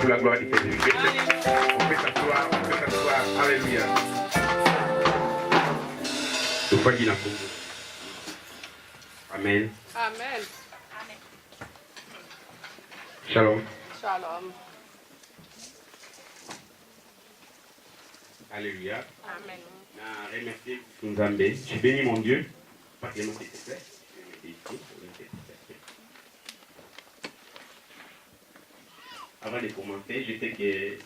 pour la gloire du Seigneur. On peut s'asseoir, on peut s'asseoir. Alléluia. Amen. Amen. Shalom. Shalom. Alléluia. Amen. Je remercie Nzambé. Je bénis mon Dieu. Parlez-moi s'il te plaît. Je vais mettre ici. Avant de commencer, je sais que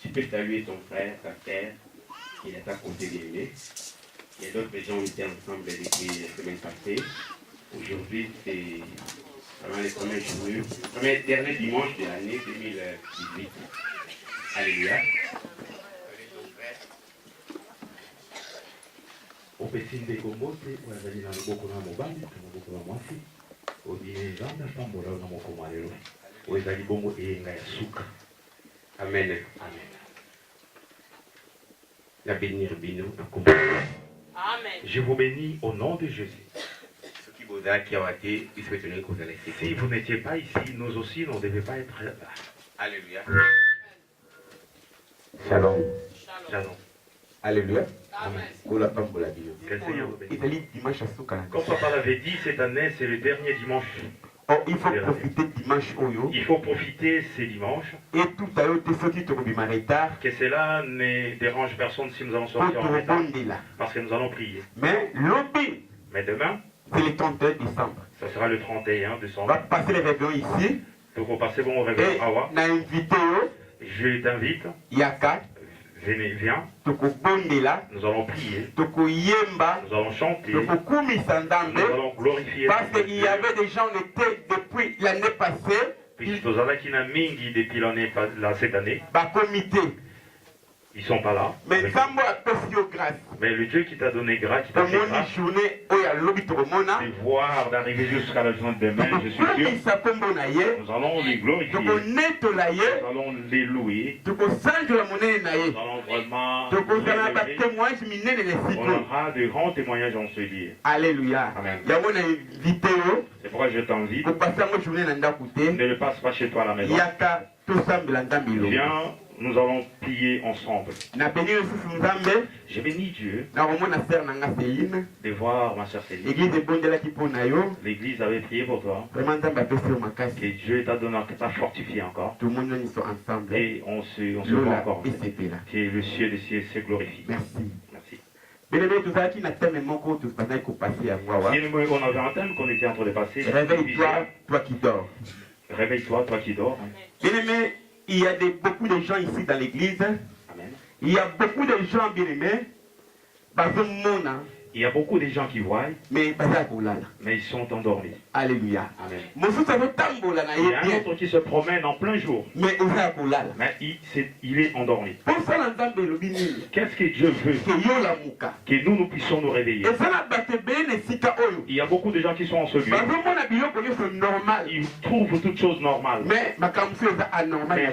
tu peux saluer ton frère, ta sœur, qui est à ta côté bien-aimé. Il y a d'autres gens qui étaient ensemble depuis la semaine passée. Aujourd'hui, c'est vraiment le premier dernier dimanche de l'année 2018. Alléluia. opesinde kombote wazali na loboko na mobali to loboko na mwasi obie zanda pambola na moko malelo wezali bongo eyenga ya suka. Amen. Amen. La bénir bino na kombo. Amen. Je vous bénis au nom de Jésus. Si vous n'étiez pas ici, nous aussi, nous ne devions pas être là. Alléluia. Shalom. Shalom. Alléluia. Amen. Que le Seigneur vous bénisse. Italie dimanche à Souka. Comme papa l'avait dit, cette année, c'est le dernier dimanche. Oh, il faut profiter dimanche oyo. Il faut profiter ces dimanches. Et tout à l'heure, tu sorti tu vas retard. Que cela ne dérange personne si nous allons sortir en retard. Parce que nous allons prier. Mais lobby, Mais demain, c'est le 31 décembre. ça sera le 31 On va décembre. passer les réveillons ici. Donc on passe bon au Et réveil. Awa. on a invité eux, Je t'invite. Yaka, Venez, viens. tu vas là, Nous allons prier. tu vas yemba, Nous allons chanter. tu vas kumisa Nous ndambe. allons glorifier. Parce qu'il y avait des gens, on était depuis l'année passée, Puisque nous avons qui mingi depuis cette année, bah comité. ils ne sont pas là. Mais quand moi, je grâce. Mais le Dieu qui t'a donné grâce, qui t'a Dans fait mon grâce, journée, où il y a lobby to mona. de voir, d'arriver jusqu'à la journée de demain, je suis sûr, nous allons les glorifier, nous allons les louer, nous allons vraiment les élever. On aura de grands témoignages en ce lieu. Alléluia. Amen. C'est pourquoi je t'invite, ne le passe pas chez toi à la maison. Viens, nous allons prier ensemble. Je bénis Dieu de voir ma soeur Céline. L'église avait prié pour toi. Que Dieu t'a donné, t'a fortifié encore. Et on se voit encore. Que le ciel des cieux se glorifie. Merci. Merci. On avait un thème qu'on était en train de passer. Réveille-toi, toi qui dors. Réveille-toi, toi qui dors. Bien-aimé, il y a beaucoup de gens ici dans l'église. Amen. Il y a beaucoup de gens, bien-aimés, Il y a beaucoup de gens qui voient, mais mais ils sont endormis. Alléluia. Amen. Il Il y a un autre qui se promène en plein jour, mais mais il est endormi. Qu'est-ce que Dieu veut? Que nous puissions nous réveiller. Il y a beaucoup de gens qui sont en ce lieu. Ils trouvent toutes choses normales. Mais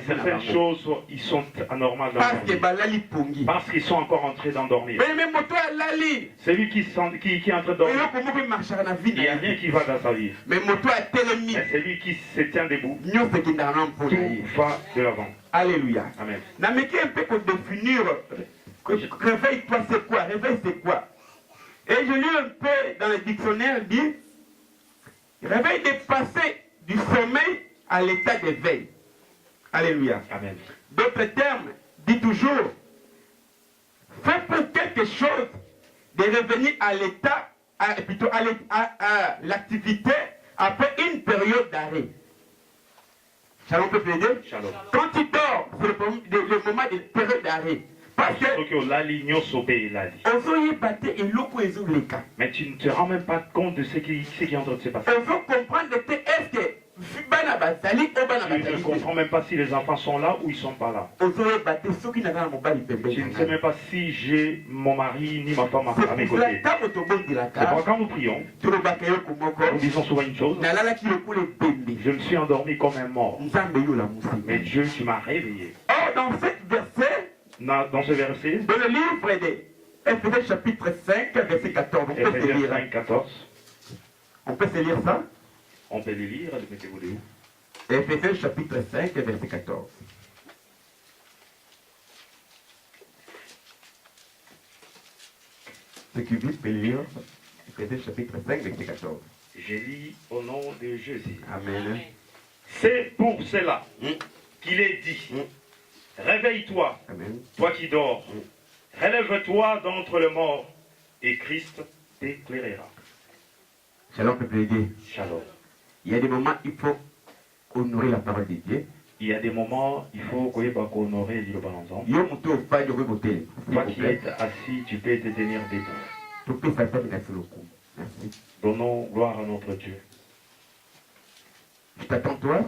certaines choses, ils sont anormales dans leur vie. Parce qu'ils sont encore en train d'endormir. Celui qui est en train de dormir, il n'y a rien qui va dans sa vie. Mais Mais celui qui se tient debout, tout va de l'avant. Alléluia. Amen. Nameki un peu pour définir réveille-toi c'est quoi? Réveil c'est quoi? Et je lis un peu dans le dictionnaire dit réveil de passer du sommeil à l'état d'éveil. Alléluia. Amen. D'autres termes dit toujours fais pour quelque chose de revenir à l'état, plutôt à l'activité après une période d'arrêt. Shalom peut aider? Shalom. Quand tu dors, c'est le moment de période d'arrêt. Parce que mais tu ne te rends même pas compte de ce qui est en train de se passer. il faut comprendre que est-ce que Tu ne comprends même pas si les enfants sont là ou ils ne sont pas là. Tu ne sais même pas si j'ai mon mari ni ma femme à mes côtés. C'est pourquoi quand nous prions, nous disons souvent une chose. Je me suis endormi comme un mort. Mais Dieu, tu m'as réveillé. Or, dans ce verset, Dans dans ce verset, le livre d'Éphésiens chapitre 5, verset 14, on peut se Éphésiens lire. 5, 14, On peut se lire ça? on peut les lire, mettez-vous debout. Éphésiens chapitre 5, verset 14. Ce qui vit peut lire Ephésiens chapitre 5, verset 14. Je lis au nom de Jésus. Amen. C'est pour cela qu'il est dit, réveille-toi, toi qui dors, relève-toi d'entre les morts, et Christ t'éclairera. Shalom, peuple de Dieu. Shalom. Il y a des moments, il faut honorer la parole de Dieu. Il y a des moments, il faut honorer le bon ensemble. Toi qui es assis, tu peux te tenir debout. Donnons gloire à notre Dieu. Je t'attends, toi.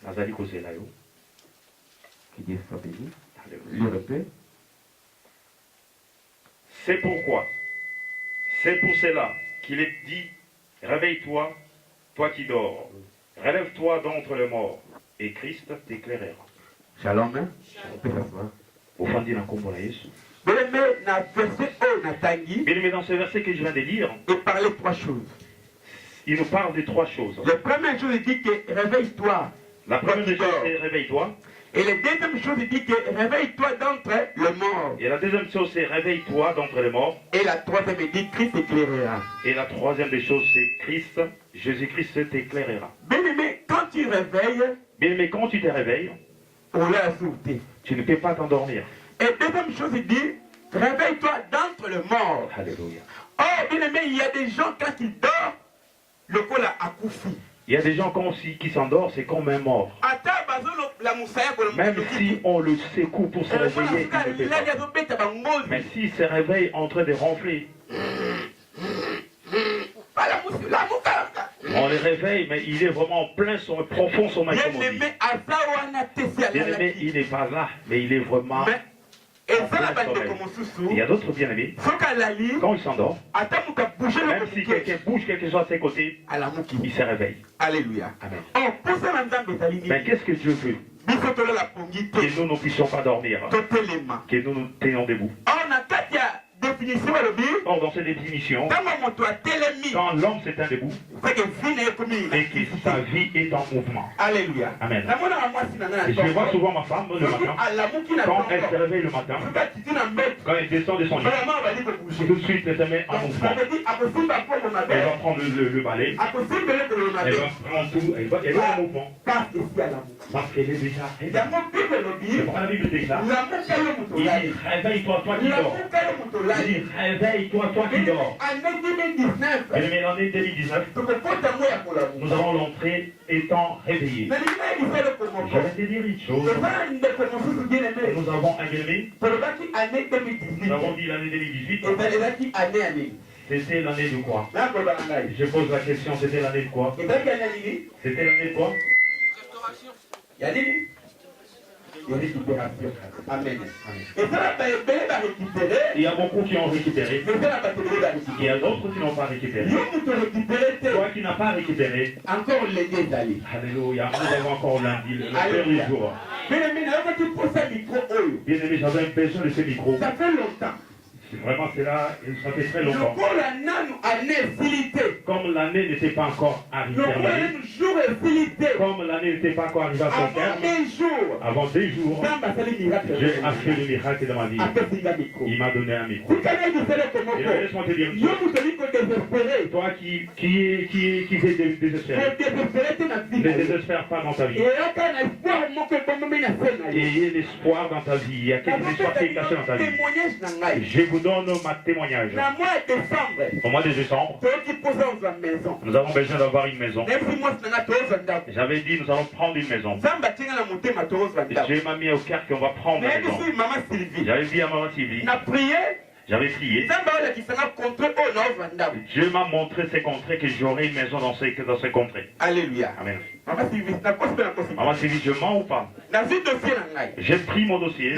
Nazali Kozelayo. Que Dieu soit béni. Le repère. C'est pourquoi, c'est pour cela qu'il est dit, réveille-toi, toi qui dors, relève-toi d'entre les morts, et Christ t'éclairera. Shalom, on peut s'asseoir. Bien-aimé, dans ce verset que je viens de lire, il parlait de trois choses. Il nous parle de trois choses. La première chose, il dit que réveille-toi. La première chose, c'est réveille-toi. Et la deuxième chose, il dit que réveille-toi d'entre les morts. Et la deuxième chose, c'est réveille-toi d'entre les morts. Et la troisième, il dit Christ t'éclairera. Et la troisième des choses, c'est Christ, Jésus-Christ t'éclairera. Bien-aimé, quand tu réveilles, bien-aimé, quand tu te réveilles, on l'a sauté. Tu ne peux pas t'endormir. Et deuxième chose, il dit réveille-toi d'entre les morts. Alléluia. Oh, bien-aimé, il y a des gens, quand ils dorment, le col a couffé. Il y a des gens qui s'endorment, c'est comme un mort. Même si on le secoue pour se réveiller, il ne peut pas. Mais s'il se réveille en train de ronfler, on le réveille, mais il est vraiment en plein profond sommeil. Bien-aimé, il n'est pas là, mais il est vraiment... Il y a d'autres bien-aimés, quand il s'endort, même si quelqu'un bouge quelque chose à ses côtés, il se réveille. Alléluia. Amen. Mais qu'est-ce que Dieu veut? Que nous ne puissions pas dormir, que nous nous tenions debout. Or, dans cette définition, quand l'homme s'éteint debout, et que sa vie est en mouvement. Alléluia. Amen. Et je vois souvent ma femme le matin, quand elle se réveille le matin, quand elle descend de son lit, tout de suite elle se met en mouvement. Elle va prendre le balai, elle va prendre tout, elle va en mouvement. Parce qu'elle est déjà réveillée. C'est pourquoi la Bible déclare, il dit, réveille-toi, toi qui dors. Il dit, réveille-toi, toi qui dors. Et mais l'année 2019, nous avons l'entrée étant réveillés. Je vais te dire une chose. Nous avons un bien-aimé. Nous avons dit l'année 2018. C'était l'année de quoi? Je pose la question, c'était l'année de quoi? C'était l'année de quoi? Récupération. Amen. Il y a beaucoup qui ont récupéré. Il y a d'autres qui n'ont pas récupéré. Toi qui n'as pas récupéré. Encore lundi d'aller. Alléluia. Nous avons encore lundi, le dernier jour. Bien-aimé, j'avais besoin de ce micro. Ça fait longtemps. Vraiment, c'est là, ça fait très longtemps. Comme l'année n'était pas encore arrivée, comme l'année n'était pas encore arrivée à son terme, avant 2 jours, j'ai fait le miracle dans ma vie. Il m'a donné un micro. Et laisse-moi te dire, toi qui es désespéré, ne désespère pas dans ta vie. Et il y a l'espoir dans ta vie, il y a quelque espoir qui est caché dans ta vie. Je vous donne ma témoignage. Au mois de décembre, nous avons besoin d'avoir une maison. J'avais dit, nous allons prendre une maison. Dieu m'a mis au cœur qu'on va prendre une maison. J'avais dit à maman Sylvie, j'avais prié. Dieu m'a montré ces contrées que j'aurai une maison dans ces contrées. Alléluia. Amen. Maman Sylvie, je mens ou pas? J'ai pris mon dossier.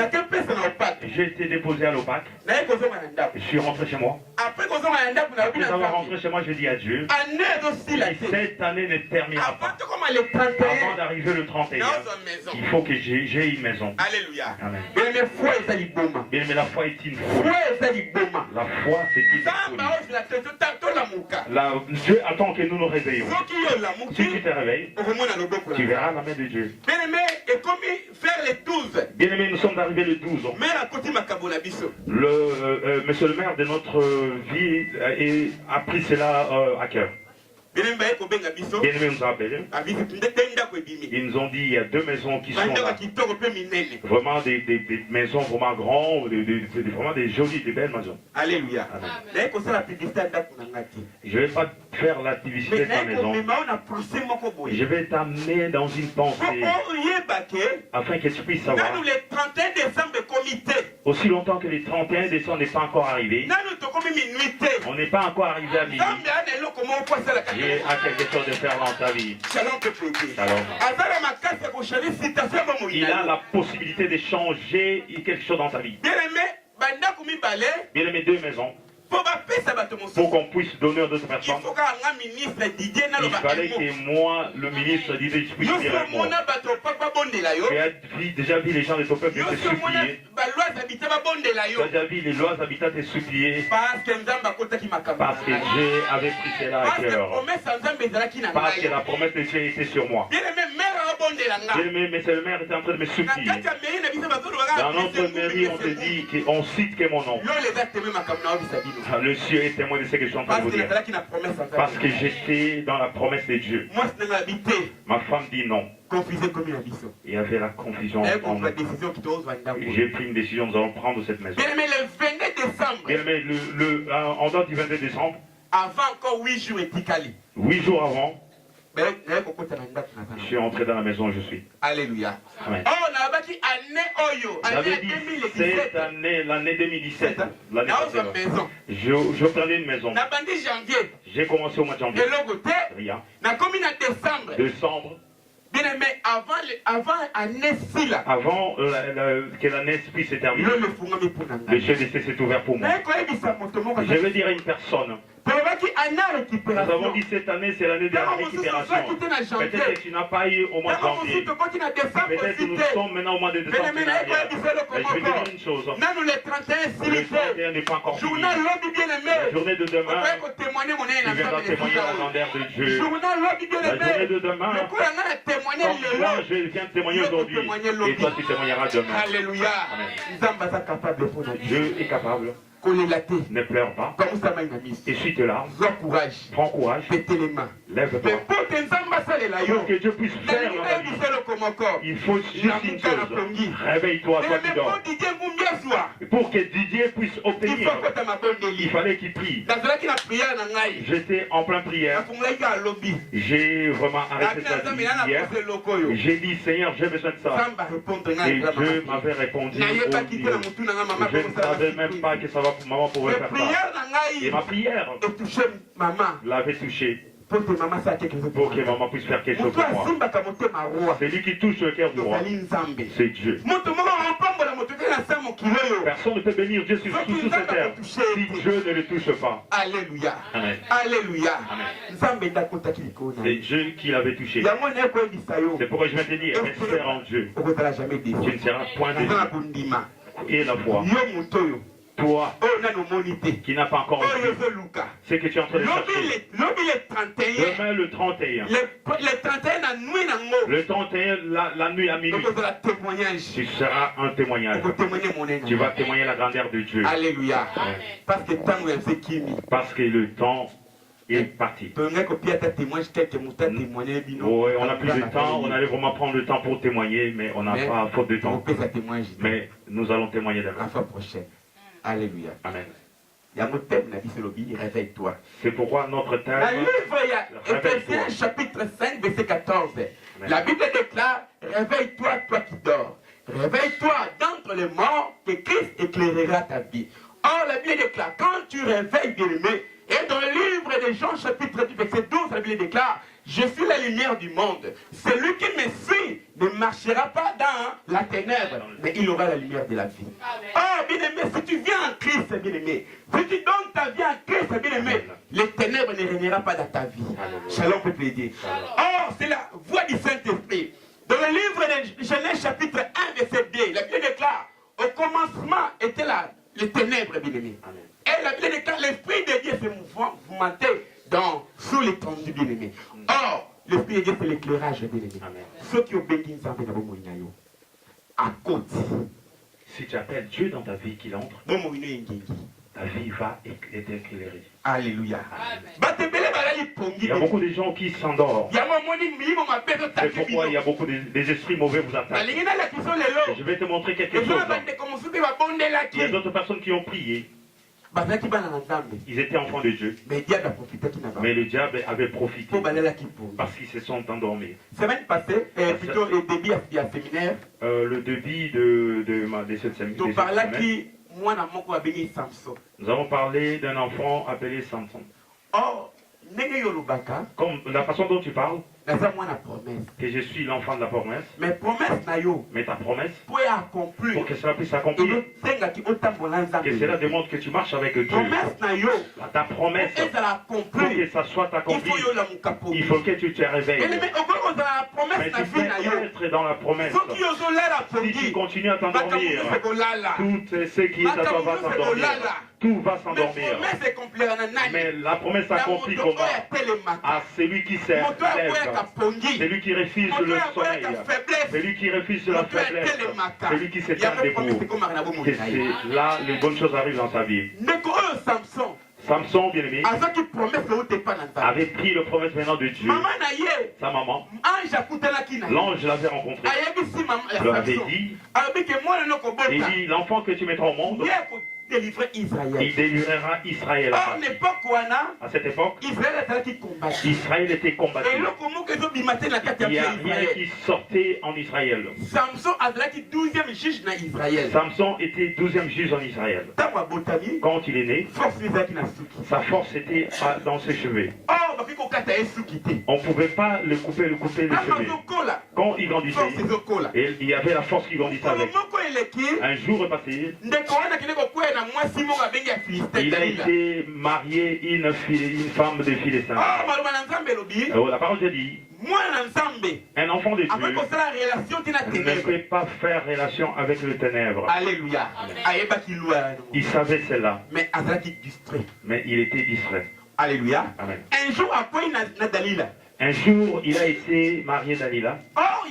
J'ai été déposé à l'OPAC. Je suis rentré chez moi. Après avoir rentré chez moi, je dis à Dieu, cette année ne terminera pas. le 31. Avant d'arriver le 31, il faut que j'ai une maison. Alléluia. Amen. Bien, mais foi est aliboma. Bien, mais la foi est une foi. Foi est aliboma. La foi, c'est une foi. Dieu attend que nous nous réveillons. Si tu te réveilles, tu verras la main de Dieu. Bien aimé, et comme faire les 12. Bien aimé, nous sommes arrivés le 12. Monsieur le maire de notre vie a pris cela à cœur. Bien aimé, nous a appelés. Ils nous ont dit il y a 2 maisons qui sont là. Vraiment des maisons vraiment grandes, vraiment des jolies, des belles maisons. Alléluia. Je ne vais pas faire la publicité de la maison. Je vais t'amener dans une pensée afin que tu puisses savoir. Aussi longtemps que le 31 décembre n'est pas encore arrivé, on n'est pas encore arrivé à minuit. Dieu a quelque chose de faire dans ta vie. Shalom. Il a la possibilité de changer quelque chose dans ta vie. Bien aimé, 2 maisons. Pour qu'on puisse donner à d'autres personnes, il fallait que moi, le ministre, disait je puisse dire un mot. Tu as déjà vu les gens de ton peuple te supplier. Tu as déjà vu les lois habitat te supplier. Parce que Dieu avait pris cela à cœur. Parce que la promesse de Dieu était sur moi. Mais c'est le maire était en train de me supplier. Dans notre mairie, on te dit qu'on cite que mon nom. Le ciel est témoin de ce que je suis en train de vous dire. Parce que j'étais dans la promesse de Dieu. Ma femme dit non. Il y avait la confusion. J'ai pris une décision, nous allons prendre cette maison. Bien aimé, le 22 décembre. En date du 22 décembre. Avant encore 8 jours et 8 jours avant. Je suis entré dans la maison où je suis. Alléluia. Amen. J'avais dit cette année, l'année 2017, l'année précédente, j'obtenais une maison. J'ai commencé au mois de janvier. Rien. Décembre. Bien aimé, avant que l'année puisse se terminer, le ciel s'est ouvert pour moi. Je vais dire à une personne. Nous avons dit cette année, c'est l'année de la récupération. Peut-être que tu n'as pas eu au mois de janvier. Peut-être que nous sommes maintenant au mois de décembre. Mais je vais te dire une chose. Le 31 n'est pas encore fini. La journée de demain, tu viendras témoigner la grandeur de Dieu. La journée de demain, comme moi, je viens témoigner aujourd'hui. Et toi, tu témoigneras demain. Alléluia. Dieu est capable. Ne pleure pas. Essuie tes larmes. Prends courage. Lève-toi. Pour que Dieu puisse faire dans ta vie, il faut juste une chose. Réveille-toi, toi qui dors. Pour que Didier puisse obtenir, il fallait qu'il prie. J'étais en plein prière. J'ai vraiment arrêté ça hier. J'ai dit, Seigneur, j'ai besoin de ça. Et Dieu m'avait répondu. Je ne savais même pas que ça va pour maman pouvait faire ça. Et ma prière l'avait touché. Pour que maman puisse faire quelque chose pour moi. C'est lui qui touche le cœur du roi. C'est Dieu. Personne ne peut bénir Dieu sur cette terre si Dieu ne le touche pas. Alléluia. Amen. Alléluia. C'est Dieu qui l'avait touché. C'est pourquoi je vais te dire, espère en Dieu. Tu ne seras point déçu. Et la foi. Toi, qui n'as pas encore vu ce que tu es en train de chercher. Demain, le 31. Le 31, la nuit à minuit. Tu seras un témoignage. Tu vas témoigner la grandeur de Dieu. Alléluia. Parce que le temps est parti. Oui, on n'a plus de temps. On allait vraiment prendre le temps pour témoigner, mais on n'a pas faute de temps. Mais nous allons témoigner demain. La fois prochaine. Alléluia. Amen. Réveille-toi. C'est pourquoi notre thème. La livre, Éphésiens chapitre 5, verset 14. Amen. La Bible déclare, réveille-toi, toi qui dors. Réveille-toi d'entre les morts, que Christ éclairera ta vie. Or, la Bible déclare, quand tu réveilles, bien-aimé, et dans le livre de Jean chapitre 10, verset 12, la Bible déclare, je suis la lumière du monde. Celui qui me suit ne marchera pas dans la ténèbre, mais il aura la lumière de la vie. Oh, bien-aimé, si tu viens en Christ, bien-aimé, si tu donnes ta vie en Christ, bien-aimé, les ténèbres ne régnera pas dans ta vie. Shalom peut te dire. Or, c'est la voie du Saint-Esprit. Dans le livre de Genèse chapitre 1 verset 2, la Bible déclare, au commencement était là les ténèbres, bien-aimés. Et la Bible déclare, l'Esprit de Dieu se mouvementait sous l'étendue, bien-aimés. Or, l'Esprit de Dieu c'est l'éclairage, bien-aimés. Ceux qui obéissent à côté. Si tu appelles Dieu dans ta vie qu'il entre, ta vie va être éclairée. Alléluia. Il y a beaucoup de gens qui s'endorment. C'est pourquoi il y a beaucoup des esprits mauvais vous attaquent. Je vais te montrer quelque chose. Il y a d'autres personnes qui ont prié. Ils étaient enfants de Dieu. Mais le diable avait profité parce qu'ils se sont endormis. Semaine passée, plutôt le débit à séminaire. Le débit de cette séminaire. Nous avons parlé d'un enfant appelé Samson. Or, comme la façon dont tu parles, que je suis l'enfant de la promesse, mais ta promesse, pour que cela puisse s'accomplir, que cela démontre que tu marches avec Dieu. Ta promesse, pour que ça soit accompli, il faut que tu te réveilles. Mais tu peux être dans la promesse. Si tu continues à t'endormir, tout ce qui est à toi va s'endormir. Tout va s'endormir. Mais la promesse s'accomplit comment? À celui qui se lève, celui qui refuse le sommeil, celui qui refuse la faiblesse, celui qui se tient debout. Que c'est là les bonnes choses arrivent dans sa vie. Samson, bien aimé, avait pris le promesse maintenant de Dieu. Sa maman, l'ange l'avait rencontré. Il leur avait dit, il dit, l'enfant que tu mettras au monde, il délivrera Israël. À cette époque, Israël était combattu. Il n'y a rien qui sortait en Israël. Samson était 12e juge en Israël. Quand il est né, sa force était dans ses cheveux. On ne pouvait pas le couper les cheveux. Quand il grandissait, il y avait la force qui grandissait avec. Un jour est passé, il a été marié une femme de Philistin. La parole de dit, un enfant de Dieu ne peut pas faire relation avec le ténèbre. Alléluia. Il savait cela, mais il était distrait. Alléluia. Amen. Un jour après Dalila. Un jour, il a été marié Dalila. Or,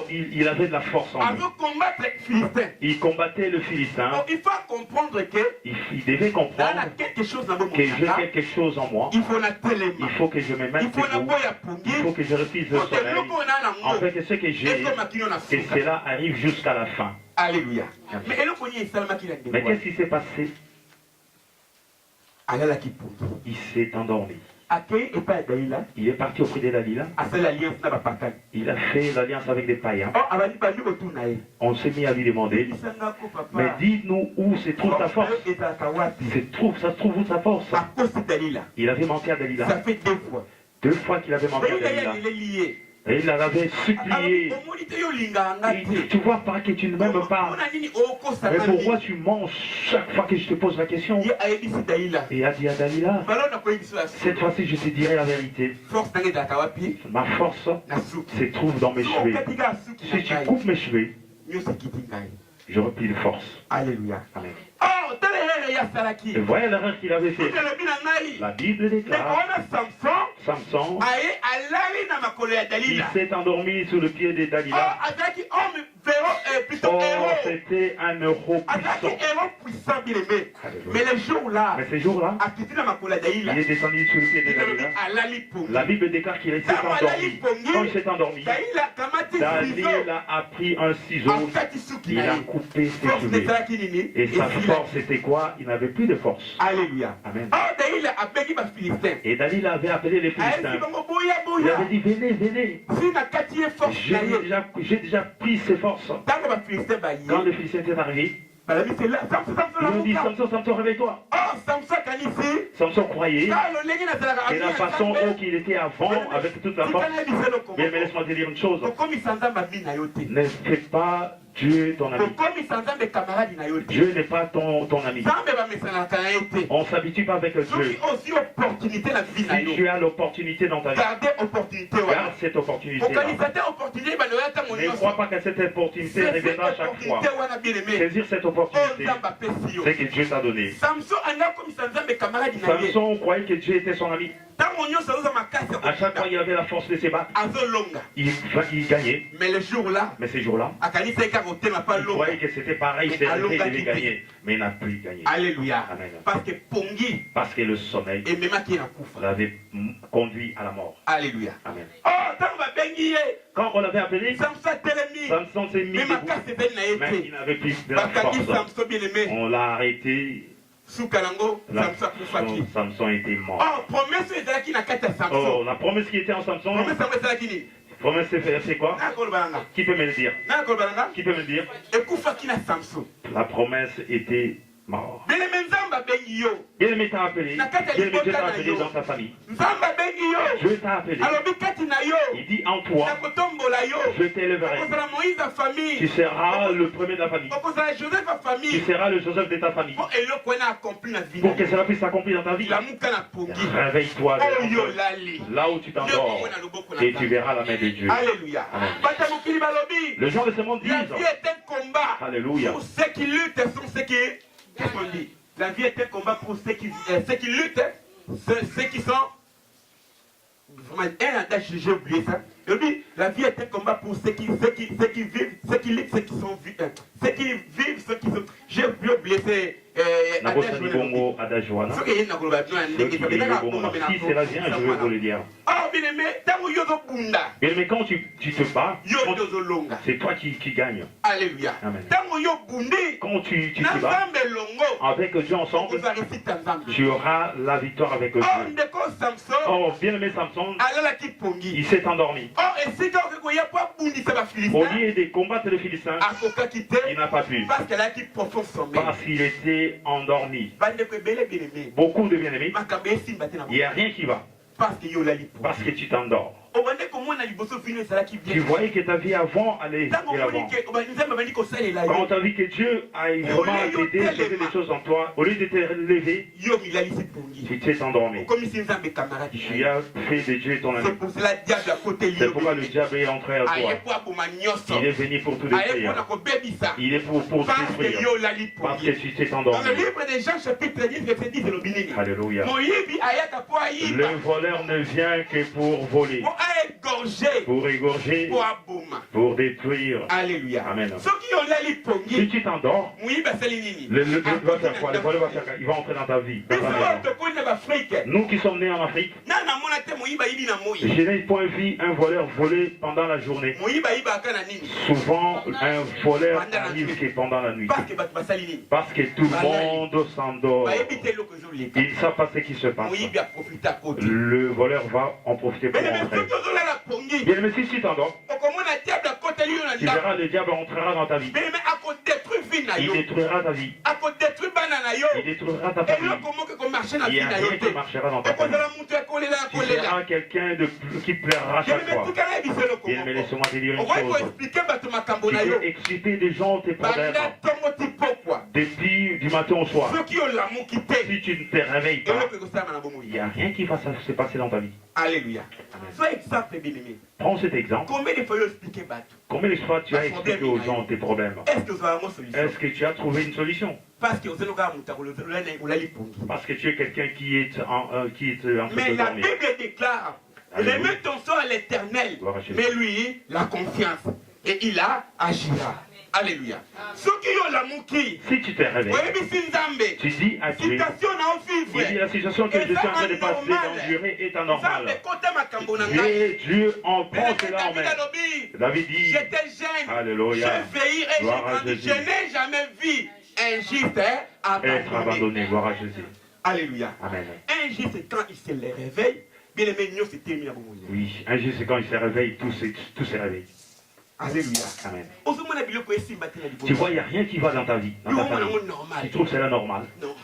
il avait de la force en lui. Il combattait le Philistin. Il faut comprendre que il devait comprendre que j'ai quelque chose en moi. Il faut que je me mette debout. Il faut que je refuse le sommeil. En fait, que ce que j'ai, que cela arrive jusqu'à la fin. Alléluia. Mais qu'est-ce qui s'est passé? Il s'est endormi. Il est parti auprès de Dalila. Il a fait l'alliance avec des païens. On s'est mis à lui demander, mais dis-nous où se trouve ta force. Ça se trouve où ta force? Il avait manqué à Dalila. Ça fait 2 fois. 2 fois qu'il avait manqué à Dalila. Et il l'avait supplié. Tu vois pas que tu ne m'aimes pas. Mais pourquoi tu manges chaque fois que je te pose la question? Et a dit à Dalila, cette fois-ci je te dirai la vérité. Ma force se trouve dans mes cheveux. Si tu coupes mes cheveux, j'aurai plus de force. Alléluia. Amen. Et voyez l'erreur qu'il avait fait. La Bible déclare, Samson, il s'est endormi sous le pied de Dalila. Oh, c'était un héros puissant. Mais ces jours-là, il est descendu sous le pied de Dalila. La Bible déclare qu'il s'est endormi. Quand il s'est endormi, Dalila a pris un ciseau, il a coupé ses cheveux. Et sa force c'était quoi? Il n'avait plus de force. Alléluia. Amen. Et Dalila avait appelé les Philistins. Il avait dit, venez. J'ai déjà pris ses forces. Quand les Philistins étaient arrivés, ils ont dit, Samson, réveille-toi. Samson croyait. Et la façon qu'il était avant, avec toute la force. Mais laisse-moi te dire une chose. Ne fais pas Dieu est ton ami. Dieu n'est pas ton ami. On ne s'habitue pas avec Dieu. Si tu as l'opportunité dans ta vie, garde cette opportunité. Ne crois pas que cette opportunité reviendra chaque fois. Saisir cette opportunité, c'est que Dieu t'a donné. Samson croyait que Dieu était son ami. À chaque fois, il avait la force de se battre. Il gagnait. Mais ces jours-là, il croyait que c'était pareil, c'est vrai, il devait gagner. Mais il n'a plus gagné. Alléluia. Amen. Parce que le sommeil l'avait conduit à la mort. Alléluia. Amen. Quand on l'avait appelé, Samson s'est mis debout, mais il n'avait plus de la force. On l'a arrêté. Samson était mort. Oh, la promesse qui était en Samson. Promesse c'est quoi? Qui peut me le dire? Qui peut me le dire? La promesse était mort. Bien-aimé t'a appelé. Bien-aimé Dieu t'a appelé dans ta famille. Dieu t'a appelé. Il dit en toi, je t'élèverai. Tu seras le premier de la famille. Tu seras le Joseph de ta famille. Pour que cela puisse s'accomplir dans ta vie. Réveille-toi là où tu t'endors et tu verras la main de Dieu. Alléluia. Les gens de ce monde disent, Alléluia. Pour ceux qui luttent sont ceux qui... Qu'est-ce qu'on dit? La vie est un combat pour ceux qui luttent, ceux qui sont... Un adage, j'ai oublié ça. La vie est un combat pour ceux qui vivent, ceux qui luttent, ceux qui sont vivants. Ceux qui vivent, ceux qui sont... J'ai oublié, c'est... Si c'est la vient, je vais vous le dire. Mais quand tu te bats, c'est toi qui gagnes. Alléluia. Amen. Quand tu te bats avec Dieu ensemble, tu auras la victoire avec Dieu. Oh, bien-aimé Samson, il s'est endormi. Au lieu de combattre les Philistins, il n'a pas pu. Parce qu'il était endormi. Beaucoup de bien-aimés, il n'y a rien qui va. Parce que tu t'endors. Tu voyais que ta vie avant allait de l'avant. Quand tu as vu que Dieu a vraiment t'aider, fait des choses en toi, au lieu de te lever, tu t'es endormi. Tu as fait de Dieu ton ami. C'est pourquoi le diable est entré à toi. Il est venu pour tout détruire. Il est pour te détruire. Parce que tu t'es endormi. Dans le livre des Jean chapitre 10, verset 10, Alléluia. Le voleur ne vient que pour voler, pour égorger, pour détruire. Alléluia. Amen. Si tu t'endors, le va faire quoi? Le voleur va faire quoi? Il va entrer dans ta vie. Dans ta maison. Nous qui sommes nés en Afrique, je n'ai point vu un voleur voler pendant la journée. Souvent, un voleur arrive que pendant la nuit. Parce que tout le monde s'endort. Ils ne savent pas ce qui se passe. Le voleur va en profiter pour rentrer. Bien, mais si tu t'endors, tu verras le diable entrera dans ta vie. Il détruira ta vie. Il détruira ta famille. Il n'y a rien qui marchera dans ta famille. Tu seras quelqu'un qui pleurera chaque fois. Bien, mais laisse-moi te dire une chose. Tu peux expliquer des gens tes problèmes. Depuis du matin au soir. Si tu ne te réveilles pas, il n'y a rien qui va se passer dans ta vie. Alléluia. Sois exemple, bien-aimé. Prends cet exemple. Combien de fois Combien de fois tu as expliqué aux gens tes problèmes? Est-ce que tu as trouvé une solution? Parce que tu es quelqu'un qui est en train de mais la dormir. Bible déclare, remets ton sort à l'Éternel, mais lui, la confiance, et il agira. Alléluia. Si tu te réveilles, tu dis à Dieu, il dit la situation que je suis en train de passer, d'endurer est anormale. Dieu en prend cela en main. David dit, j'étais jeune, Alléluia, je veillerai, je n'ai jamais vu un juste être abandonné, gloire à Jésus. Alléluia. Amen. Un juste quand il se réveille, bien aimé, c'est terminé. Oui, un juste quand il se réveille, tout se réveille. Alléluia. Amen. Tu vois, il n'y a rien qui va dans ta vie. Dans ta famille. Tu trouves cela normal? Non,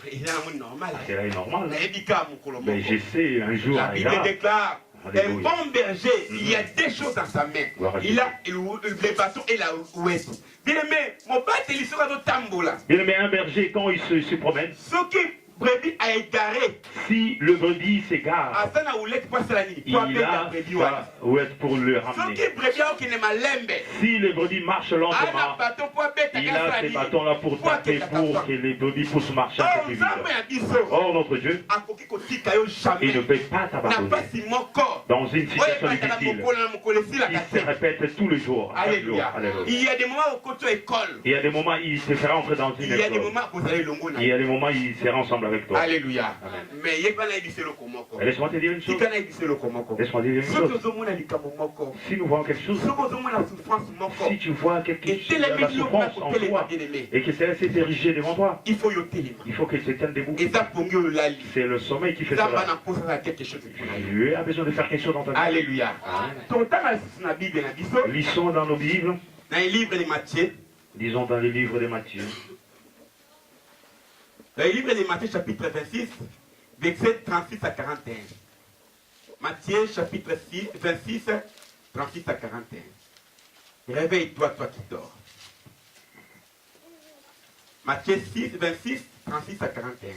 cela est normal. Mais Mais je sais, un jour, la Bible déclare, Un bon berger, il y a des choses dans sa main. Il a les bâtons et la ouest. Bien aimé, mon père, il sera de tambola. Bien aimé, un berger, quand il se promène, ce qui brebis a égaré. Si le brebis s'égare, il a où est pour le ramener. Si le brebis marche lentement, il a ces bâtons-là pour taper pour que les brebis puissent marcher un peu plus vite. Or, notre Dieu, il ne peut pas t'abandonner dans une situation difficile qui se répète tous les jours. Alléluia. Il y a des moments où tu es école. Il y a des moments où il te fera entrer dans une école. Il y a des moments où vous allez longuement. Il y a des moments où il sera ensemble avec toi. Alléluia. Mais laisse-moi te dire une chose. Laisse-moi dire une chose. Si nous voyons quelque chose, si tu vois quelque chose, la souffrance en toi, et que c'est s'est érigé devant toi, il faut qu'il se tienne debout. C'est le sommeil qui fait cela. Dieu a besoin de faire quelque chose dans ta vie. Alléluia. Lisons dans nos Bibles. Dans les livres de Matthieu. Disons dans les livres de Matthieu. Dans le livre de Matthieu, chapitre 26, versets 36 à 41. Matthieu, chapitre 26, 36 à 41. Réveille-toi, toi qui dors. Matthieu 6, 26, 36 à 41.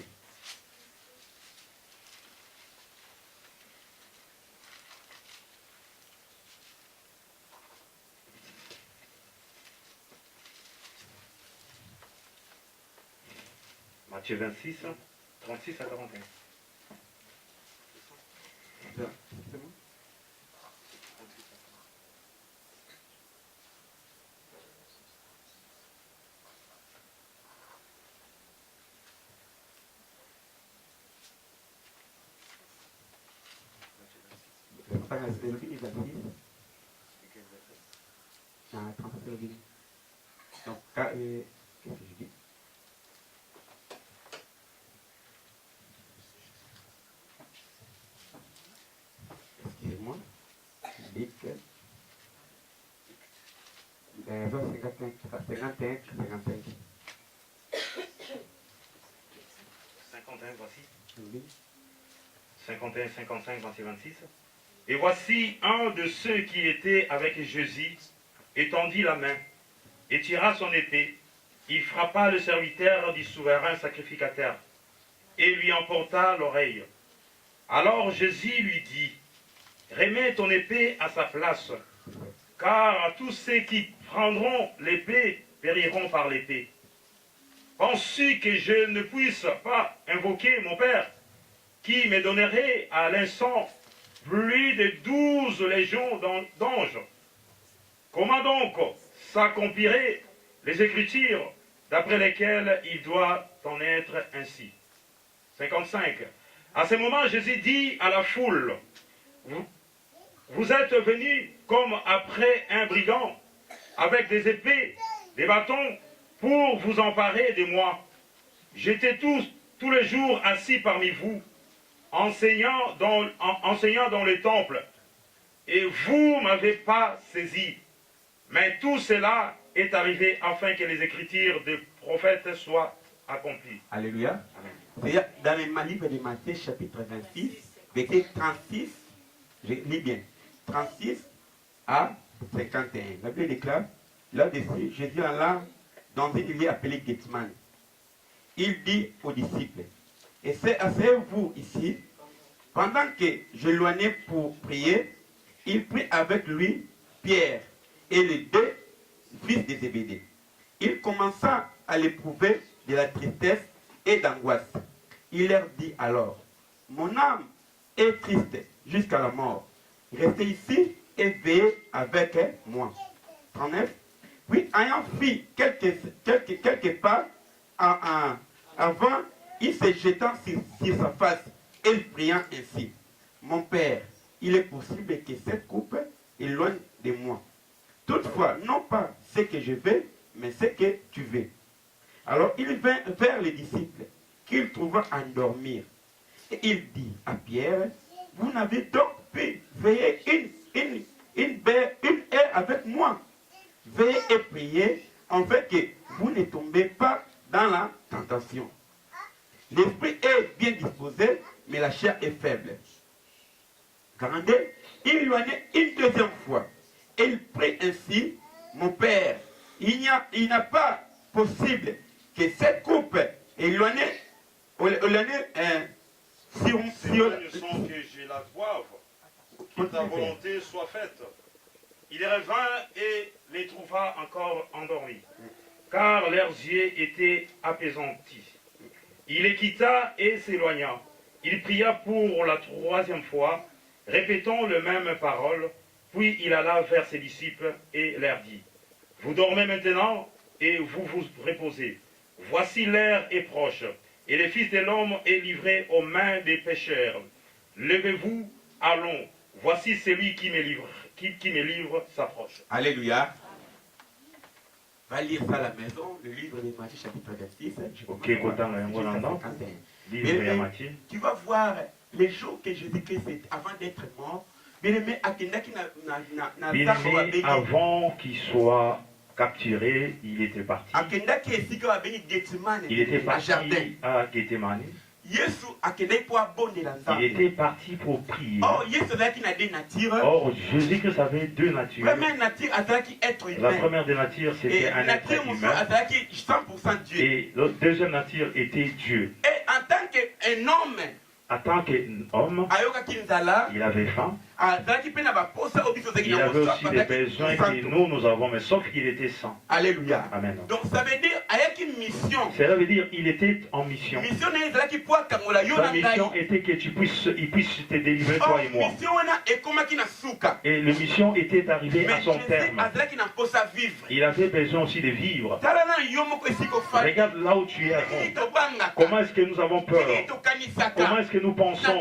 Matthieu 26, 36 à 41. C'est bon? Donc, qu'est-ce que je dis? Excusez-moi. Je dis que... 51, 51, voici. Oui. 51, 55, voici 26. Et voici un de ceux qui étaient avec Jésus étendit la main et tira son épée. Il frappa le serviteur du souverain sacrificateur et lui emporta l'oreille. Alors Jésus lui dit, remets ton épée à sa place, car tous ceux qui prendront l'épée périront par l'épée. Penses-tu que je ne puisse pas invoquer mon Père, qui me donnerait à l'instant plus de 12 légions d'anges? Comment donc s'accompliraient les Écritures d'après lesquelles il doit en être ainsi? 55. À ce moment, Jésus dit à la foule, vous êtes venus comme après un brigand, avec des épées, des bâtons, pour vous emparer de moi. J'étais tous les jours assis parmi vous, enseignant dans le temple, et vous ne m'avez pas saisi. Mais tout cela est arrivé afin que les écritures des prophètes soient accomplies. Alléluia. Amen. Dans le livre de Matthieu, chapitre 26, verset 36, je lis bien, 36 à 51. La Bible déclare, là-dessus, Jésus alla dans une ville appelée Gethsemane. Il dit aux disciples, et c'est vous ici, pendant que j'éloignais pour prier, il prit avec lui Pierre et les deux fils de Zébédée. Il commença à l'éprouver de la tristesse et d'angoisse. Il leur dit alors, mon âme est triste jusqu'à la mort. Restez ici et veillez avec moi. 39. Puis ayant fait quelques pas avant, il se jeta sur sa face et priant ainsi. Mon Père, il est possible que cette coupe éloigne de moi. Toutefois, non pas ce que je veux, mais ce que tu veux. Alors il vint vers les disciples, qu'il trouva à dormir. Et il dit à Pierre, vous n'avez donc pu veiller une heure avec moi. Veillez et priez, afin que vous ne tombez pas dans la tentation. L'esprit est bien disposé, mais la chair est faible. 42, il éloignait une deuxième fois. Et il prit ainsi, mon père, il n'a pas possible que cette coupe éloignée, sans que je la boive, que ta volonté soit faite. Il revint et les trouva encore endormis, car leurs yeux étaient apaisantis. Il les quitta et s'éloigna. Il pria pour la troisième fois, répétant les mêmes paroles, puis il alla vers ses disciples et leur dit, « Vous dormez maintenant et vous vous reposez. Voici l'heure est proche, et le Fils de l'homme est livré aux mains des pécheurs. Levez-vous, allons, voici celui qui me livre s'approche. » Alléluia. Va lire ça à la maison, le livre de Matthieu chapitre 26. Tu vas voir les jours que Jésus-Christ est avant d'être mort. Bien-aimé, avant qu'il soit capturé, il était parti. Il était parti à Gethsemane. Il était parti pour prier. Or, Jésus-Christ avait deux natures. La première des natures, c'était un être humain. Et la deuxième nature était Dieu. Et en tant qu'homme, il avait faim. Il avait aussi des besoins que nous avons, mais sauf qu'il était sans. Alléluia. Amen. Donc ça veut dire avec une mission. Cela veut dire il était en mission. Sa mission était que il puisse te délivrer toi et moi. Et la mission était arrivée à son terme. Il avait besoin aussi de vivre. Regarde là où tu es. Comment est-ce que nous avons peur? Comment est-ce que nous pensons?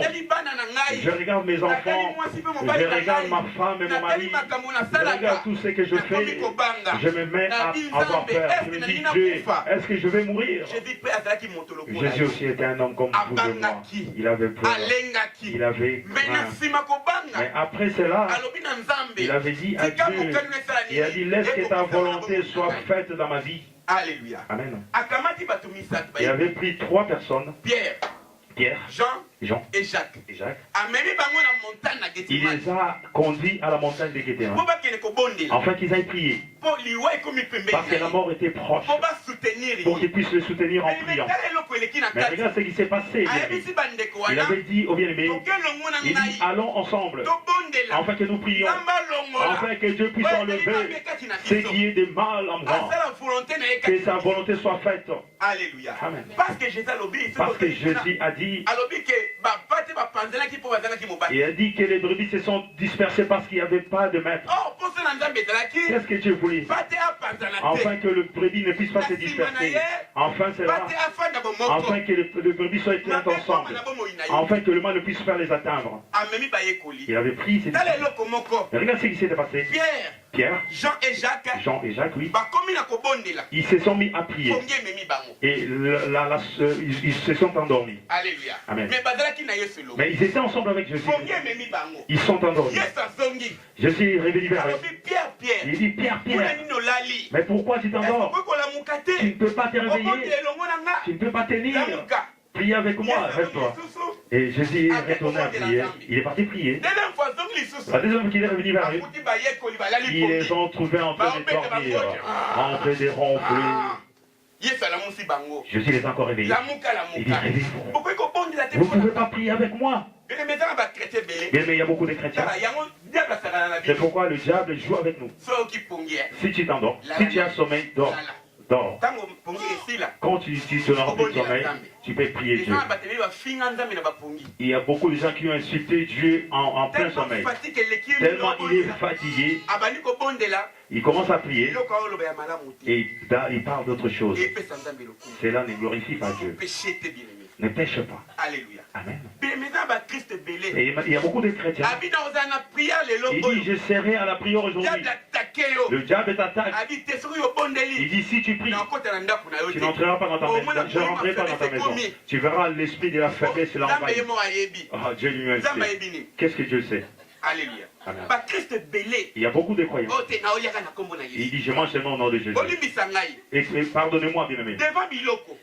Je regarde mes enfants. Je regarde ma femme et mon mari. Je regarde tout ce que je fais. Je me mets à avoir peur. Je me dis, Dieu, est-ce que je vais mourir? Jésus aussi était un homme comme vous et moi. Il avait peur. Il avait craint. Mais après cela, il avait dit à Dieu, il a dit, laisse que ta volonté soit faite dans ma vie. Alléluia. Amen. Il avait pris 3 personnes. Pierre, Jean et Jacques. Il les a conduits à la montagne de Gethsemane, afin qu'ils aillent prier. Parce que la mort était proche. Pour qu'ils puissent le soutenir en priant. Mais regarde ce qui s'est passé. Il avait dit au bien-aimé, il dit, allons ensemble, afin que nous prions, afin que Dieu puisse enlever ce qui est de mal en moi. Que sa volonté soit faite. Alléluia. Amen. Parce que Jésus a dit, il a dit que les brebis se sont dispersées parce qu'il n'y avait pas de maître. Qu'est-ce que Dieu voulait? Afin que le brebis ne puisse pas se disperser. Enfin, c'est là. Afin que les brebis soient éteintes ensemble. Afin que le mal ne puisse pas les atteindre. Il avait pris ses disciples. Regarde ce qui s'était passé. Pierre, Jean et Jacques, oui. Ils se sont mis à prier. Et ils se sont endormis. Alléluia. Amen. Mais ils étaient ensemble avec Jésus. Ils sont endormis. Jésus est revenu vers eux. Il dit, Pierre, mais pourquoi tu t'endors? Tu ne peux pas te réveiller. Tu ne peux pas tenir. Prie avec moi, reste-toi. Et Jésus est retourné à prier. Il est parti prier. La deuxième fois qu'il est revenu vers eux, ils les ont trouvés en train de dormir, en train de ronfler. Jésus les a encore réveillés. Il dit, réveillez-vous. Vous ne pouvez pas prier avec moi. Mais il y a beaucoup de chrétiens. C'est pourquoi le diable joue avec nous. Si tu t'endors, si tu as sommeil, dors. Dors. Quand tu n'auras plus de sommeil, tu peux prier Dieu. Il y a beaucoup de gens qui ont insulté Dieu en plein sommeil. Tellement il est fatigué, il commence à prier et il parle d'autre chose. Cela ne glorifie pas Dieu. Ne pêche pas. Alléluia. Amen. Et il y a beaucoup de chrétiens. Il dit, je serai à la prière aujourd'hui. Le diable t'attaque. Il dit, si tu pries, tu n'entreras pas dans ta maison. Je ne rentrerai pas dans ta maison. Tu verras l'esprit de la faiblesse et l'envahir. Oh, Dieu lui-même sait. Qu'est-ce que Dieu sait? Alléluia. Amen. Il y a beaucoup de croyants. Il dit, je mange seulement au nom de Jésus. Et pardonnez-moi, bien-aimé.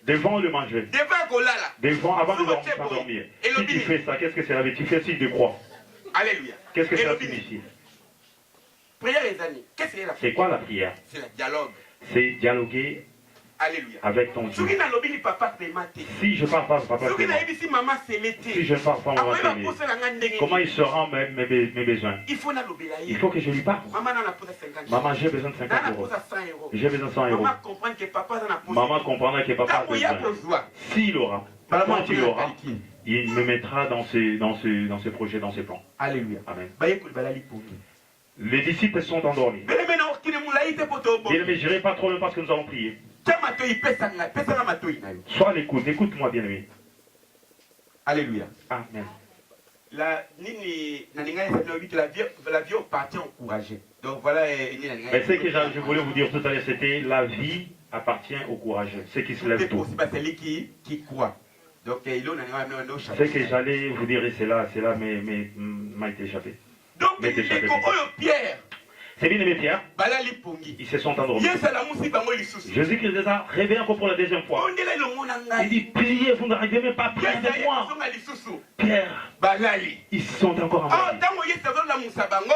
Devant le manger. Avant de dormir. Si tu fais ça, qu'est-ce que c'est la vie? Tu fais signe de croix. Alléluia. Qu'est-ce que ça signifie? Prière les amis. Qu'est-ce que c'est la prière? C'est quoi la prière? C'est le dialogue. C'est dialoguer. Alléluia. Avec ton Dieu. Si je ne parle pas papa, si je ne parle pas maman, comment il se rend mes besoins? Il faut que je lui parle. Maman, j'ai besoin de 50 euros. J'ai besoin de 100 euros. Maman comprendra que papa a besoin. S'il aura, quand il aura, il me mettra dans ses projets, dans ses plans. Alléluia. Amen. Les disciples sont endormis. Bien aimé, je n'irai pas trop loin parce que nous allons prier. Sois à l'écoute, écoute-moi bien aimé. Alléluia. Amen. La vie appartient au courageux. Donc voilà. Mais ce que je voulais vous dire tout à l'heure, c'était la vie appartient au courageux. Ceux qui se lèvent tôt. C'est qui croit. Donc ce que j'allais vous dire, c'est là, mais m'a été échappé. Donc Pierre. C'est bien aimé Pierre. Ils se sont endormis. Jésus-Christ les a réveillés encore pour la deuxième fois. Il dit, priez, vous n'arrivez même pas à prier avec moi. Pierre, ils sont encore endormis.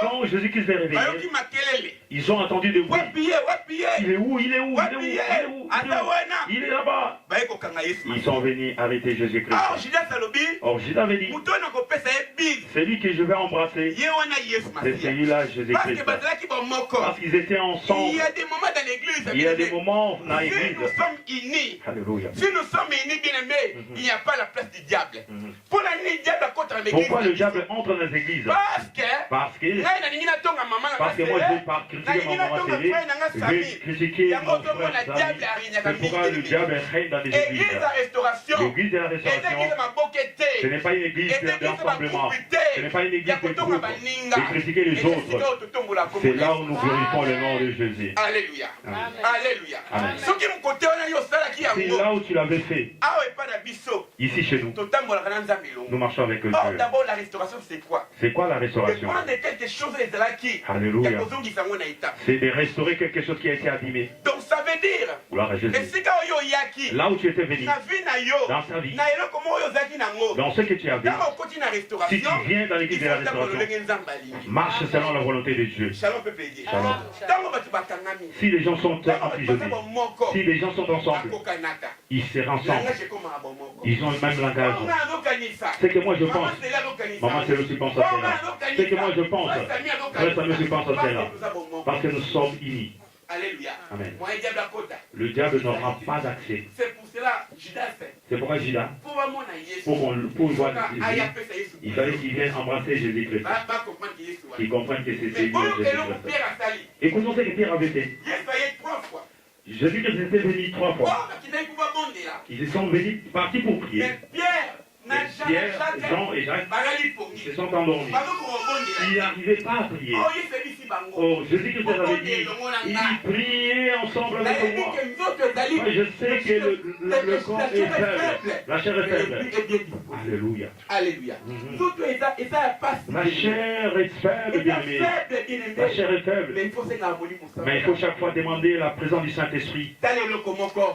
Quand Jésus-Christ les réveillés, ils ont entendu des bruits. Il est où? Il est où? Il est où? Il est là-bas. Ils sont venus arrêter Jésus-Christ. Or, Judas avait dit, celui que je vais embrasser, c'est celui-là, Jésus-Christ. Parce qu'ils étaient ensemble. Il y a des moments dans l'église. Il y a des moments dans l'église. Si nous sommes unis, Alléluia. Si nous sommes unis, bien aimés, il n'y a pas la place du diable. Pourquoi le diable entre dans les églises? Parce que moi je vais pas critiquer ma maman télé, je vais critiquer mon frère Samy. C'est pourquoi le diable règne dans les églises. L'église de la restauration, ce n'est pas une église d'ensemble. Ce n'est pas une église de groupe. De critiquer les autres. C'est là où nous glorifions le nom de Jésus. Alléluia. Alléluia. C'est là où tu l'avais fait. Ici chez nous. Nous marchons avec Dieu. D'abord, la restauration, c'est quoi? C'est quoi la restauration? Alléluia. C'est de restaurer quelque chose qui a été abîmé. Donc ça veut dire, là où tu étais venu, dans ta vie, dans ce que tu as vu, si tu viens dans l'église de la restauration, marche selon la volonté de Dieu. Shalom. Si les gens sont emprisonnés, si les gens sont ensemble, ils seront ensemble. Ils ont le même langage. C'est que moi je pense. Maman, c'est aussi pense à cela. C'est que moi je pense. Frère Samuel aussi pense à cela. Parce que nous sommes unis. Alléluia. Amen. Le diable n'aura pas d'accès. C'est pour cela, Judas. C'est pourquoi Judas, pour voir Jésus, il fallait qu'il vienne embrasser Jésus-Christ. Qu'il comprenne que c'est Jésus-Christ. Écoutons ce que Pierre avait fait. Jésus-Christ était venu 3 fois. Ils sont venus, partis pour prier. Pierre, Jean et Jacques se sont endormis. Ils n'arrivaient pas à prier. Oh, Jésus-Christ avait dit, ils priaient ensemble avec moi. Je sais que le corps est faible, la chair est faible. Alléluia. Alléluia. La chair est faible, bien-aimé. La chair est faible. Mais il faut chaque fois demander la présence du Saint-Esprit.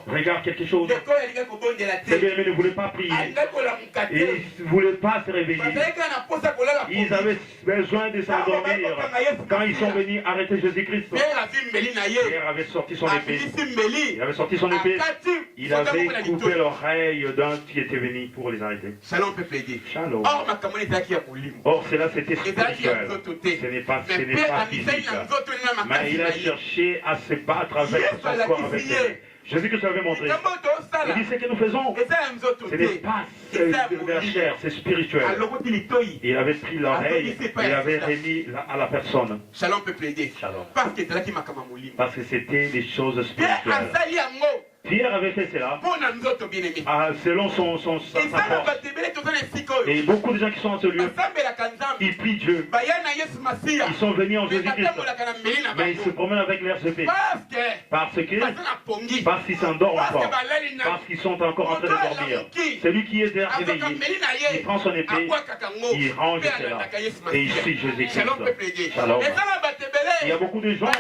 Regarde quelque chose. Ces bien-aimés ne voulaient pas prier. Et ils ne voulaient pas se réveiller. Ils avaient besoin de s'endormir. Quand ils sont venus arrêter Jésus-Christ, Pierre avait sorti son épée. Il avait sorti son épée. Il avait coupé l'oreille d'un qui était venu pour les arrêter. Shalom. Or, cela c'était spirituel. Ce n'est pas physique. Mais il a cherché à se battre avec son corps avec lui. Jésus-Christ avait montré. Il dit ce que nous faisons, ce n'est pas de la chair, c'est spirituel. Il avait pris l'oreille, il avait remis à la personne. Shalom peut plaider. Shalom. Parce que c'était des choses spirituelles. Pierre avait fait cela selon sa force. Et beaucoup de gens qui sont en ce lieu, ils prient Dieu. Ils sont venus en Jésus-Christ. Mais ils se promènent avec leurs épées. Parce qu'ils s'endorment encore. Parce qu'ils sont encore en train de dormir. Celui qui est déjà réveillé, il prend son épée, il range cela. Et il suit Jésus-Christ. Shalom. Il y a beaucoup de gens,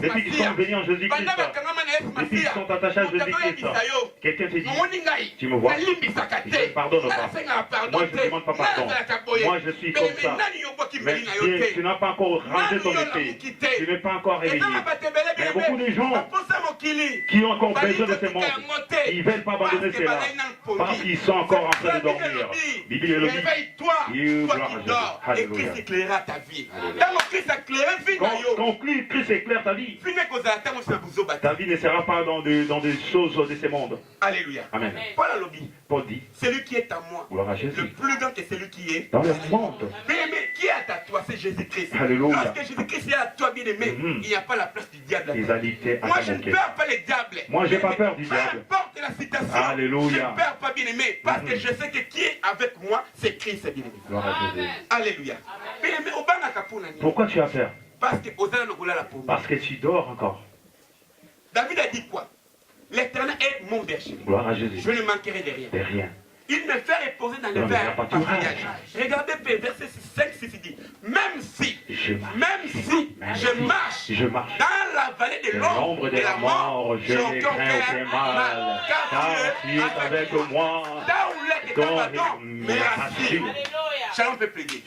depuis qu'ils sont venus en Jésus-Christ, depuis qu'ils sont attachés à Jésus-Christ, quelqu'un te dit, tu me vois, je ne pardonne pas. Moi, je ne demande pas pardon. Moi, je suis comme ça. Mais tu n'as pas encore rangé ton épée. Tu n'es pas encore réveillé. Il y a beaucoup de gens qui ont encore besoin de ce monde. Ils ne veulent pas abandonner cela. Parce qu'ils sont encore en train de dormir. Réveille-toi, toi qui dors, et Christ éclairera ta vie. Quand Christ éclaire ta vie, ta vie ne sera pas dans des choses de ce monde. Alléluia. Amen. Paul dit, celui qui est à moi, le plus grand est celui qui est dans le monde. Bien-aimé, qui est à toi, c'est Jésus-Christ. Alléluia. Lorsque Jésus-Christ est à toi, bien-aimé, il n'y a pas la place du diable. Moi, je ne perds pas les diables. Moi, je n'ai pas peur du diable. Peu importe la citation, Alléluia. je ne perds pas, bien-aimé, parce que je sais que qui est avec moi, c'est Christ, bien-aimé. Gloire à Jésus. Alléluia. Bien-aimé, pourquoi tu as peur? Parce que tu dors encore. David a dit quoi? L'Éternel est mon berger. Gloire à Jésus. Je ne manquerai de rien. De rien. Il me fait reposer dans le verre pâturage. Regardez verset 5, 6, il dit, même si je marche dans la vallée de l'ombre de la mort, je n'ai craint aucun mal, car tu es avec moi. Ton Shalom peut plaider.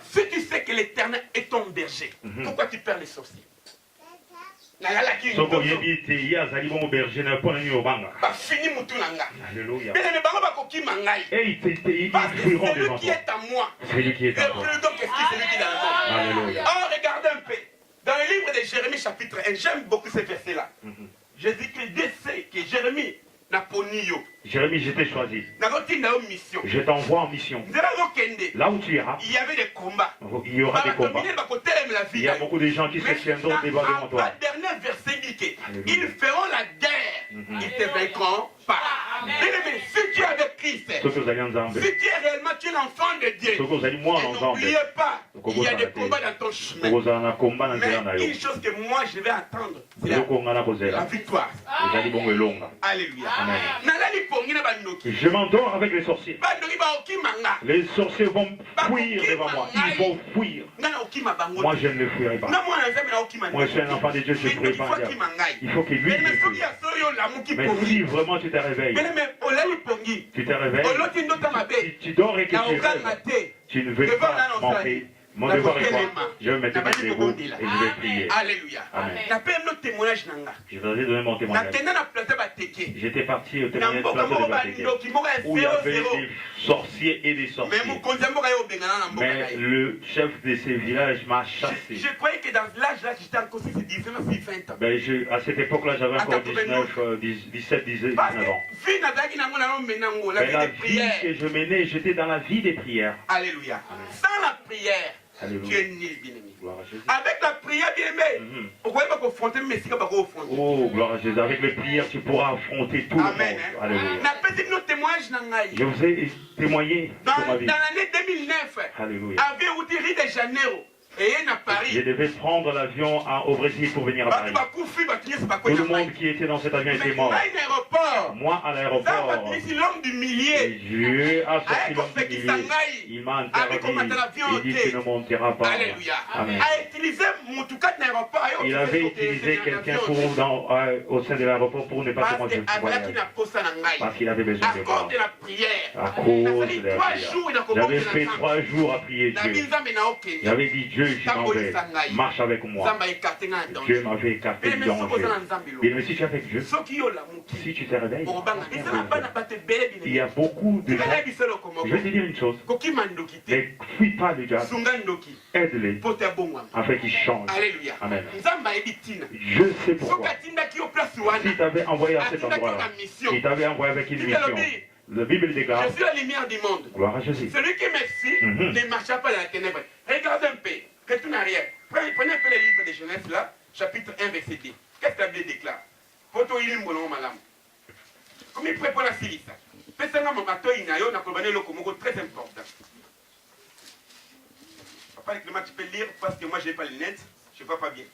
Si tu sais que l'Éternel est ton berger, pourquoi tu perds les sorciers? Soko yebi te yazali bon berger na pona ni obanga. Ba fini mutu nanga. Alléluia. Bien mais bango ba koki mangai. Et ils fuiront devant toi. Celui qui est à moi. Celui qui est à toi. Et plus donc que celui qui est dans le monde. Alléluia. Oh, regardez un peu. Dans le livre de Jérémie chapitre 1, j'aime beaucoup ces versets-là. Jésus-Christ sait que Jérémie n'a pas nié. Jérémie, je t'ai choisi. Mission. Je t'envoie en mission. Là où tu iras, il y avait des combats. Il y aura des combats. Il y a beaucoup de gens qui se tiendront devant toi. Le dernier verset dit qu'ils feront la guerre. Ils te vaincront pas. Mais si tu es avec Christ, si tu es réellement l'enfant de Dieu, n'oubliez pas, il y a des combats dans ton chemin. Mais une chose que moi je vais attendre, c'est la victoire. Alléluia. Je m'endors avec les sorciers. Les sorciers vont fuir devant moi. Ils vont fuir. Moi, je ne le fuirai pas. Moi, je suis un enfant de Dieu, je ne fuirai pas. Il faut qu'il lui me fuit. Mais si vraiment tu te réveilles, tu te réveilles, tu dors et que tu rêves, tu ne veux pas manquer. Mon devoir est quoi? Je vais me mettre debout et je vais prier. Alléluia. Amen. Je vais donner mon témoignage. J'étais parti au témoignage où il y avait des sorciers et des sorciers. Mais le chef de ces villages m'a chassé. Je croyais que dans l'âge-là, j'étais encore 19, 20 ans. À cette époque-là, j'avais encore 17, 19 ans. Mais la vie que je menais, j'étais dans la vie des prières. Alléluia. Sans la prière, Alléluia. tu es nul, bien-aimé. Avec la prière, bien-aimé, on ne peut pas confronter, mais c'est pas confronter. Oh, gloire à Jésus. Avec les prières, tu pourras affronter tout le monde. Alléluia. Je vous ai témoigné sur ma vie. Dans l'année 2009, Alléluia. avec Rio de Janeiro, et à Paris. Je devais prendre l'avion au Brésil pour venir à Paris. Tout le monde qui était dans cet avion était mort. Moi, à l'aéroport, Dieu a sorti l'homme du milieu. Il m'a interdit. Il dit tu ne monteras pas. Alléluia. Amen. Il avait utilisé quelqu'un au sein de l'aéroport pour ne pas se manger le voyage. Parce qu'il avait besoin de moi. À cause de la prière. J'avais fait 3 jours à prier Dieu. J'avais dit Dieu, je m'en vais. Marche avec moi. Dieu m'avait écarté du danger. Mais si tu es avec Dieu, si tu te réveilles, il y a beaucoup de gens. Je vais te dire une chose. Ne fuis pas le diable. Aide-les afin qu'ils changent. Amen. Je sais pourquoi. Si tu avais envoyé à cet endroit-là, il t'avait envoyé avec une mission. La Bible déclare. Je suis la lumière du monde. Gloire à Jésus. Celui qui me suit ne marchera pas dans la ténèbre. Regardez un peu. Retourne arrière. Prenez un peu le livre de Genèse là, chapitre 1, verset 2. Qu'est-ce que la Bible déclare? Poto il mbolo malam. Comme il prépare la silisa. Pesanga mamato inayo na kolbane lokomoko très important. Papa Clément, tu peux lire parce que moi je n'ai pas les lunettes, je ne vois pas bien.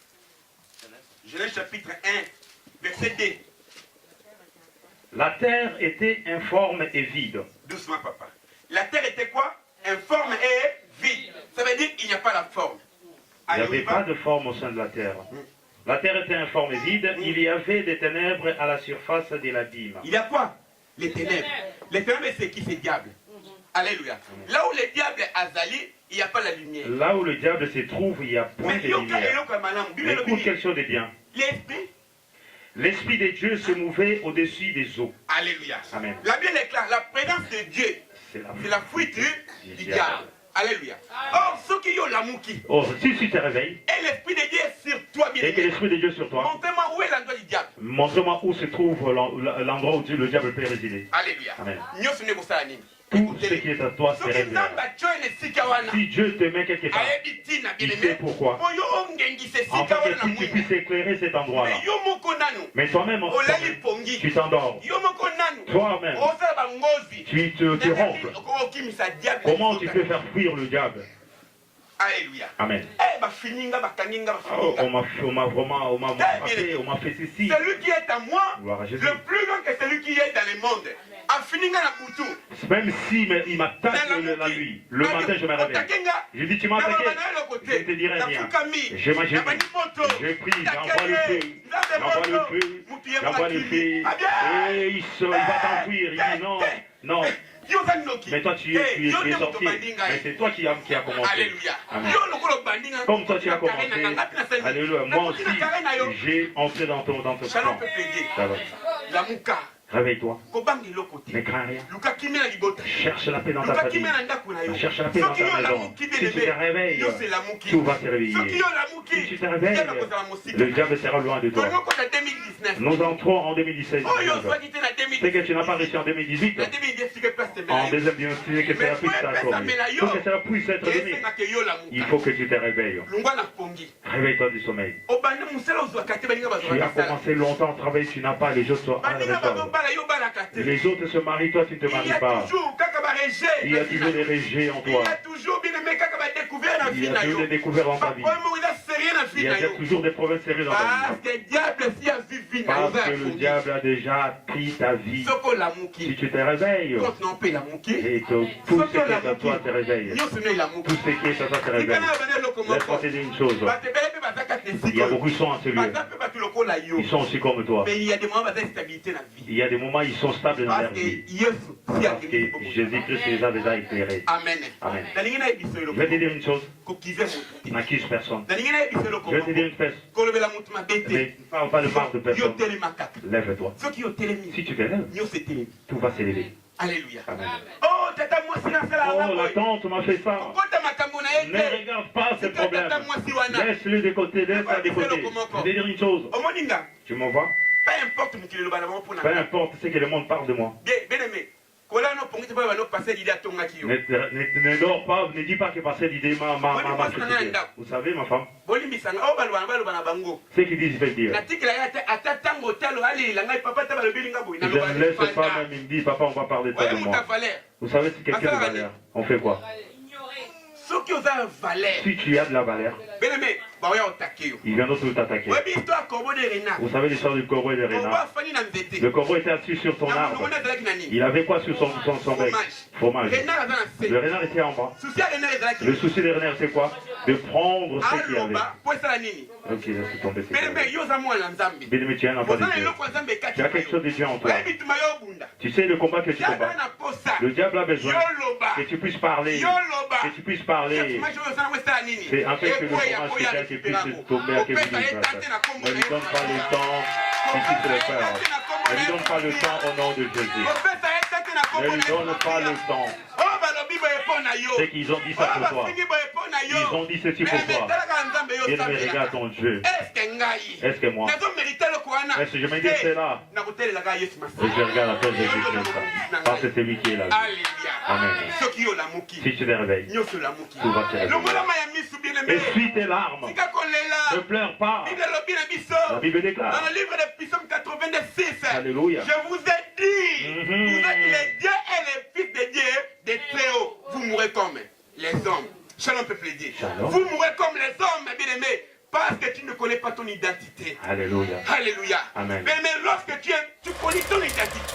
Genèse chapitre 1, verset 2. La terre était informe et vide. Doucement, papa. La terre était quoi? Informe et vide. Ça veut dire qu'il n'y a pas la forme. n'y avait pas de forme au sein de la terre. La terre était informe et vide. Il y avait des ténèbres à la surface de l'abîme. Il y a quoi? Les ténèbres. Les ténèbres, c'est qui? C'est le diable. Alléluia. Là où le diable est azali, il n'y a pas la lumière. Là où le diable se trouve, il n'y a point de lumière. Écoute quelque chose de bien. L'Esprit de Dieu se mouvait au-dessus des eaux. Alléluia. Amen. La Bible est claire. La présence de Dieu, c'est la fuite du diable. Alléluia. Or, ceux qui ont l'amour qui. Oh, si tu te réveilles. Et l'Esprit de Dieu est sur toi, bien. Et que l'Esprit de Dieu est sur toi. Montre-moi où est l'endroit du diable. Montre-moi où se trouve l'endroit où le diable peut résider. Alléluia. Amen. Tout ce qui est à toi, c'est révélé. Si Dieu te met quelque part, il sait pourquoi. En fait, que si tu puisses éclairer cet endroit-là. Mais toi-même, tu t'endors. Toi-même, tu te ronfles. Comment tu peux faire fuir le diable? Alléluia. Amen. Oh, on m'a fait ceci. Celui qui est à moi, le plus grand que celui qui est dans le monde. Même si il m'attaque la nuit, le matin je me réveille. Je dis, tu m'as attaqué, je ne te dirai rien. Je prie, j'envoie le feu, j'envoie le feu, et il va t'enfuir. Il dit non, non. Mais toi tu es sorti, mais c'est toi qui as commencé. Alléluia. Comme toi tu as commencé, alléluia, moi aussi j'ai entré dans ton camp. Réveille-toi. Ne crains rien. Cherche la paix dans ta famille. Cherche la paix dans ta maison. Si tu te réveilles, tout va se réveiller. Si tu te réveilles, le diable sera loin de toi. Nous entrons en 2017. C'est que tu n'as pas réussi en 2018. En deuxième Dieu, c'est que cela puisse t'accorder. Il faut que cela puisse être donné. Il faut que tu te réveilles. Réveille-toi du sommeil. Tu as commencé longtemps à travailler, tu n'as pas les autres soient. Les autres se marient, toi tu ne te maries pas. Il y a toujours des rejets en toi. Il y a toujours des découvertes dans ta vie. Il y a toujours des problèmes sérieux dans ta vie. Parce que le diable a déjà pris ta vie. Si tu te réveilles, et tout ce qui est à toi te réveille. Tout ce qui est à toi te réveille. Laisse-moi te dire une chose. Il y a beaucoup de gens en celui-là. Ils sont aussi comme toi. Mais il y a des moments de stabilité dans la vie. Il y a des moments où ils sont stables dans leur vie. Parce que Jésus-Christ les a déjà éclairés. Amen. Amen. Je vais te dire une chose. N'accuse personne. Je vais te dire une chose. Mais parle pas de part de personne. Lève-toi. Si tu te lèves, tout va s'élever. Alléluia. Amen. Oh, la tante m'a fait ça. Ne regarde pas ce problème. Laisse-le de côté, laisse-le de côté. Je vais te dire une chose. Tu m'envoies? Peu importe ce que le monde parle de moi. Ne dors pas, ne dis pas que passer l'idée m'a critiqué. Vous savez, ma femme, ce qu'ils disent, ils veulent dire. Ils ne laissent pas, même ils me disent, papa, on va parler de ça de moi. Vous savez, si quelqu'un de valeur, on fait quoi? Si tu as de la valeur, il vient d'autres t'attaquer. Vous savez l'histoire du corbeau et de renard? Le corbeau était assis sur son arbre. Il avait quoi sur son bec? Fromage. Le renard était en bas. Le souci des renards, c'est quoi? De prendre ce qu'il y avait. Ok, je suis tombé. Bien-aimé, tu as un enfant de Dieu. Tu as quelque chose de Dieu en toi. Tu sais le combat que tu combats. Le diable a besoin que tu puisses parler. Que tu puisses parler. C'est en fait que le fromage c'est qu'il puisse tomber à quelque chose. Ne lui donne pas le temps si tu sais le faire. Ne lui donne pas le temps au nom de Jésus. Ne lui donne pas le temps. C'est qu'ils ont dit ça pour toi. Ils ont dit ceci pour toi. Ils me regardent ton Dieu. Est-ce que moi? Est-ce que je me dis cela? Et je regarde la tête de Jésus-Christ. Parce que c'est lui qui est là. Amen. Si tu te réveilles, tout va se réveiller. Essuie tes larmes. Ne pleure pas. La Bible déclare. Dans le livre de Psaume 86. Alléluia. Je vous ai dit, vous êtes les dieux et les fils de Dieu, des très hauts. Vous mourrez comme les hommes. Shalom, peuple de Dieu. Vous mourrez comme les hommes, bien-aimés, parce que tu ne connais pas ton identité. Alléluia. Alléluia. Amen. Mais lorsque tu connais ton identité,